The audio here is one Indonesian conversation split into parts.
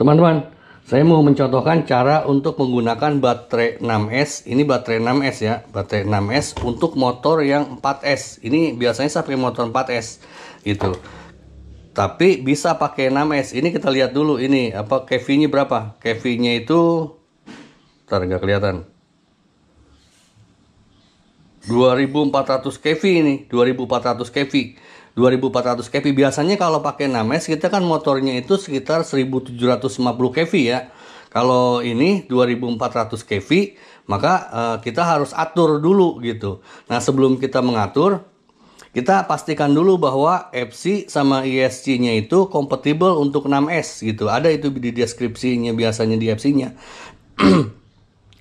Teman-teman, saya mau mencontohkan cara untuk menggunakan baterai 6S. Ini baterai 6S ya, baterai 6S untuk motor yang 4S. Ini biasanya saya pakai motor 4S gitu. Tapi bisa pakai 6S. Ini kita lihat dulu ini apa kV-nya berapa? kV-nya itu ntar nggak kelihatan. 2400 kV ini, 2400 kV. 2400 kV biasanya kalau pakai 6S kita kan motornya itu sekitar 1750 kV ya. Kalau ini 2400 kV maka kita harus atur dulu gitu. Nah, sebelum kita mengatur, kita pastikan dulu bahwa FC sama ESC-nya itu kompatibel untuk 6S gitu. Ada itu di deskripsinya biasanya di FC-nya.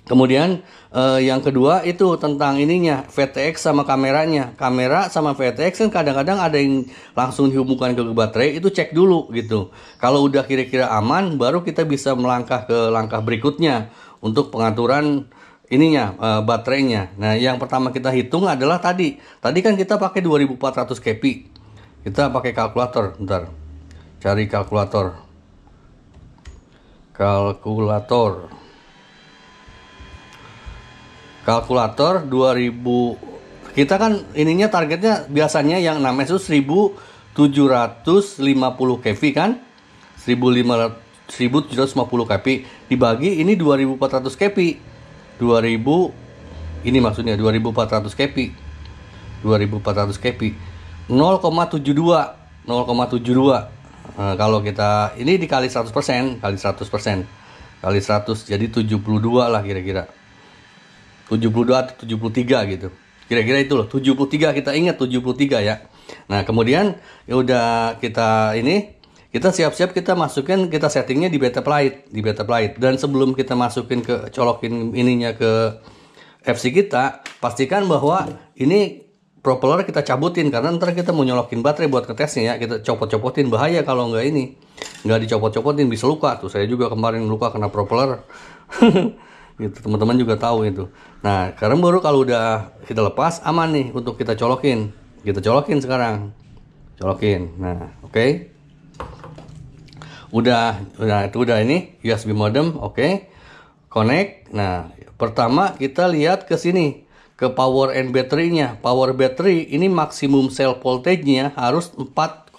Kemudian yang kedua itu tentang ininya VTX sama kameranya. Kamera sama VTX kan kadang-kadang ada yang langsung dihubungkan ke baterai, itu cek dulu gitu. Kalau udah kira-kira aman, baru kita bisa melangkah ke langkah berikutnya untuk pengaturan ininya baterainya. Nah, yang pertama kita hitung adalah tadi kan kita pakai 2400 kV. Kita pakai kalkulator, bentar. Cari kalkulator. Kalkulator 2000, kita kan ininya targetnya biasanya yang 6S itu 1750 kV kan, 1750 kV dibagi ini 2400 kV, 2000 ini maksudnya 2400 kV, 2400 kV 0,72. Nah, kalau kita ini dikali 100%, kali 100 jadi 72 lah kira-kira. 72 atau 73 gitu. Kira-kira itu loh, 73, kita ingat 73 ya. Nah, kemudian ya udah kita siap-siap kita masukin, kita settingnya di Betaplight, Dan sebelum kita masukin colokin ininya ke FC kita, pastikan bahwa ini propeller kita cabutin karena ntar kita mau nyolokin baterai buat ngetesnya ya. Kita copot-copotin, bahaya kalau nggak dicopot-copotin bisa luka. Tuh saya juga kemarin luka kena propeller. Gitu, teman-teman juga tahu itu. Nah, sekarang baru kalau udah kita lepas aman nih untuk kita colokin. Kita colokin sekarang. Colokin. Nah, oke. Udah itu udah ini USB modem, oke. Connect. Nah, pertama kita lihat ke sini, ke power and battery-nya. Power battery ini maksimum cell voltage-nya harus 4,4.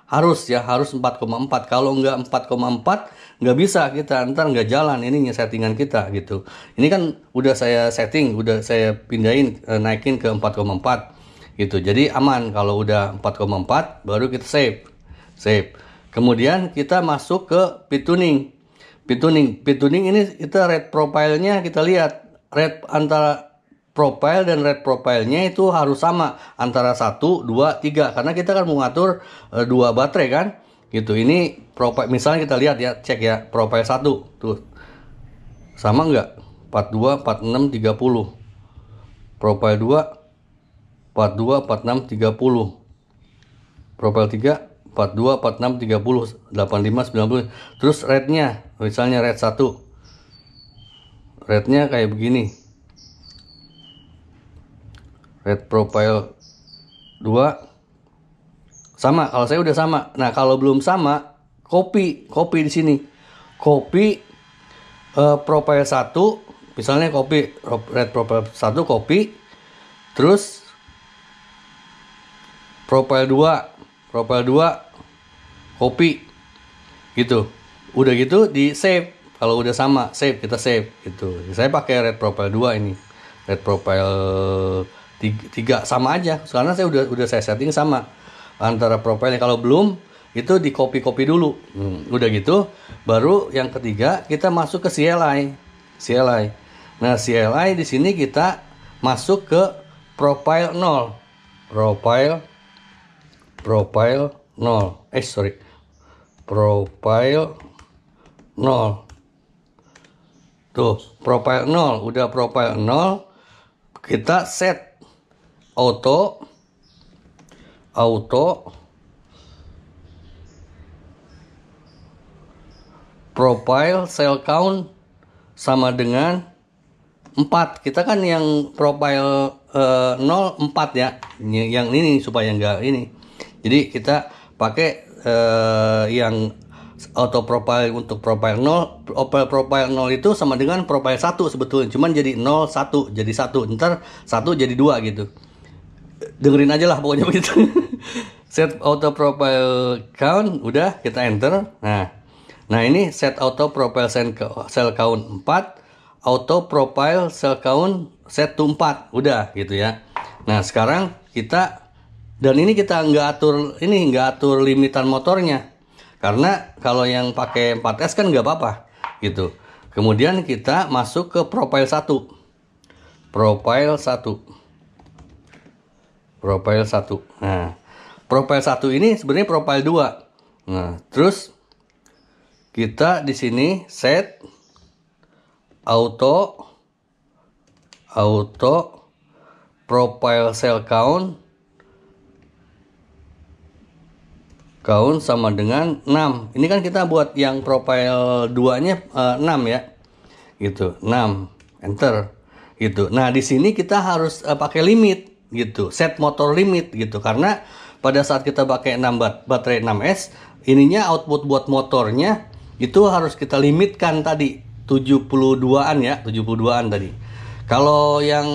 Harus 4,4. Kalau nggak 4,4 nggak bisa, kita ntar nggak jalan ininya settingan kita gitu. Ini kan udah saya setting, udah saya pindahin naikin ke 4,4 gitu. Jadi aman kalau udah 4,4 baru kita save. Kemudian kita masuk ke P-tuning ini kita red profile-nya kita lihat. Red antara profile dan red profile-nya itu harus sama antara 1, 2, 3 karena kita kan mengatur 2 baterai kan. Gitu. Ini profile misalnya kita lihat ya, cek ya profile 1 tuh. Sama enggak? 42, 46, 30. Profile 2 42, 46, 30. Profile 3 42, 46, 30, 85, 90. Terus rednya, misalnya red 1. Rednya kayak begini. Red profile 2 sama, kalau saya udah sama. Nah, kalau belum sama, copy di sini. Copy profile 1, misalnya copy red profile 1 copy. Terus profile 2 copy. Gitu. Udah gitu di save. Kalau udah sama, kita save gitu. Saya pakai red profile 2 ini. Red profile 3 sama aja. Karena saya udah saya setting sama antara profilnya. Kalau belum itu di copy dulu. Udah gitu baru yang ketiga kita masuk ke CLI. Nah, CLI di sini kita masuk ke profile 0. Profile 0. Profile 0. Tuh, profile 0. Udah profile 0 kita set auto profile cell count sama dengan 4. Kita kan yang profile 0 4 ya. Yang ini supaya enggak ini. Jadi kita pakai yang auto profile untuk profile 0. Profile 0 itu sama dengan profile 1 sebetulnya, cuman jadi 0 1 jadi 1, ntar 1 jadi 2 gitu. Dengerin aja lah pokoknya begitu. Set auto profile count, udah kita enter. Nah ini set auto profile cell count 4, auto profile cell count set to 4, udah gitu ya. Nah sekarang kita, dan ini kita nggak atur limitan motornya, karena kalau yang pakai 4S kan nggak apa-apa gitu. Kemudian kita masuk ke profile 1. Profile 1. Nah, profile 1 ini sebenarnya profile 2. Nah, terus kita di sini set auto profile cell count sama dengan 6. Ini kan kita buat yang profile 2-nya 6 ya. Gitu, 6. Enter. Gitu. Nah, di sini kita harus pakai limit gitu. Set motor limit gitu. Karena pada saat kita pakai baterai 6S, ininya output buat motornya itu harus kita limitkan tadi 72-an ya, 72-an tadi. Kalau yang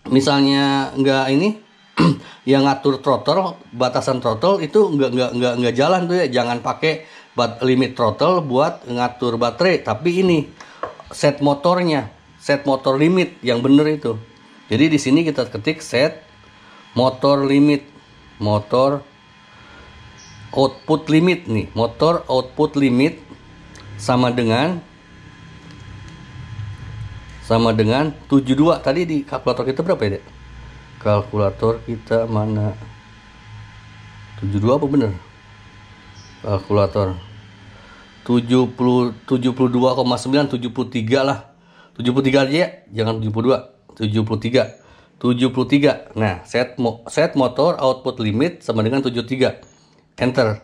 misalnya enggak ini yang ngatur throttle, batasan throttle itu nggak jalan tuh ya. Jangan pakai limit throttle buat ngatur baterai, tapi ini set motornya, set motor limit yang bener itu. Jadi di sini kita ketik set motor limit, motor output limit nih, motor output limit sama dengan 72. Tadi di kalkulator kita berapa ya, Dek? Kalkulator kita mana? 72 apa bener? Kalkulator 72,9, 73 lah. 73 aja ya, jangan 72. 73. Nah, set motor output limit sama dengan 73. Enter.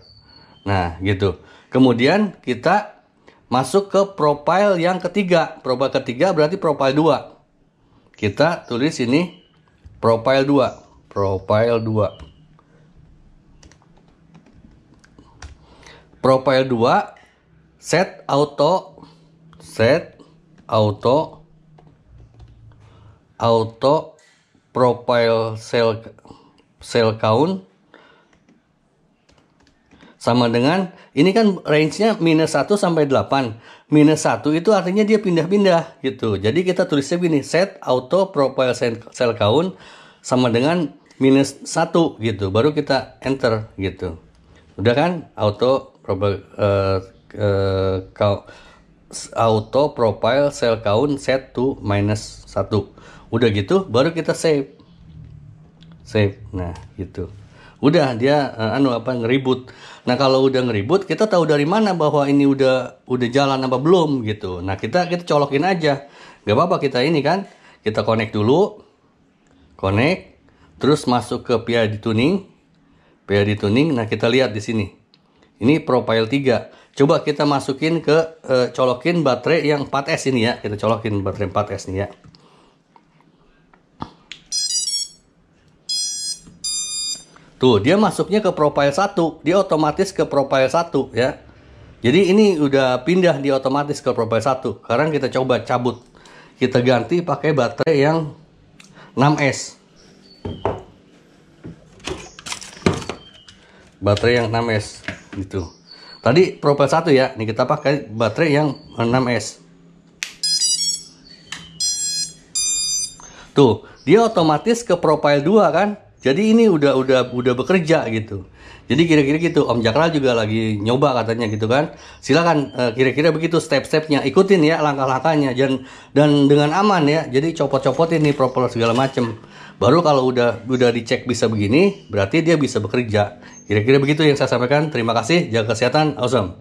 Nah, gitu. Kemudian kita masuk ke profile yang ketiga. Profile ketiga berarti profile 2. Kita tulis ini profile 2. Profile 2. Profile 2 set auto profile cell count sama dengan, ini kan range-nya -1 sampai 8. -1 itu artinya dia pindah-pindah gitu. Jadi kita tulisnya begini, set auto profile cell count sama dengan -1 gitu. Baru kita enter gitu. Udah kan? Auto profile cell count set to -1. Udah gitu baru kita save. Nah, gitu. Udah dia ngeribut. Nah, kalau udah ngeribut, kita tahu dari mana bahwa ini udah jalan apa belum gitu. Nah, kita colokin aja. Gak apa-apa, kita ini kan, kita connect dulu. Connect, terus masuk ke PID tuning. Nah, kita lihat di sini. Ini profile 3. Coba kita masukin ke colokin baterai yang 4S ini ya. Kita colokin baterai 4S nih ya. Tuh, dia masuknya ke profile 1. Dia otomatis ke profile 1 ya. Jadi ini udah pindah dia otomatis ke profile 1. Sekarang kita coba cabut. Kita ganti pakai baterai yang 6S. Baterai yang 6S gitu. Tadi profile 1 ya. Nih kita pakai baterai yang 6S. Tuh, dia otomatis ke profile 2 kan? Jadi ini udah bekerja gitu. Jadi kira-kira gitu. Om Jakral juga lagi nyoba katanya gitu kan. Silakan kira-kira begitu step-stepnya. Ikutin ya langkah-langkahnya dan dengan aman ya. Jadi copot-copotin nih propeller segala macem. Baru kalau udah dicek bisa begini, berarti dia bisa bekerja. Kira-kira begitu yang saya sampaikan. Terima kasih. Jaga kesehatan. Awesome.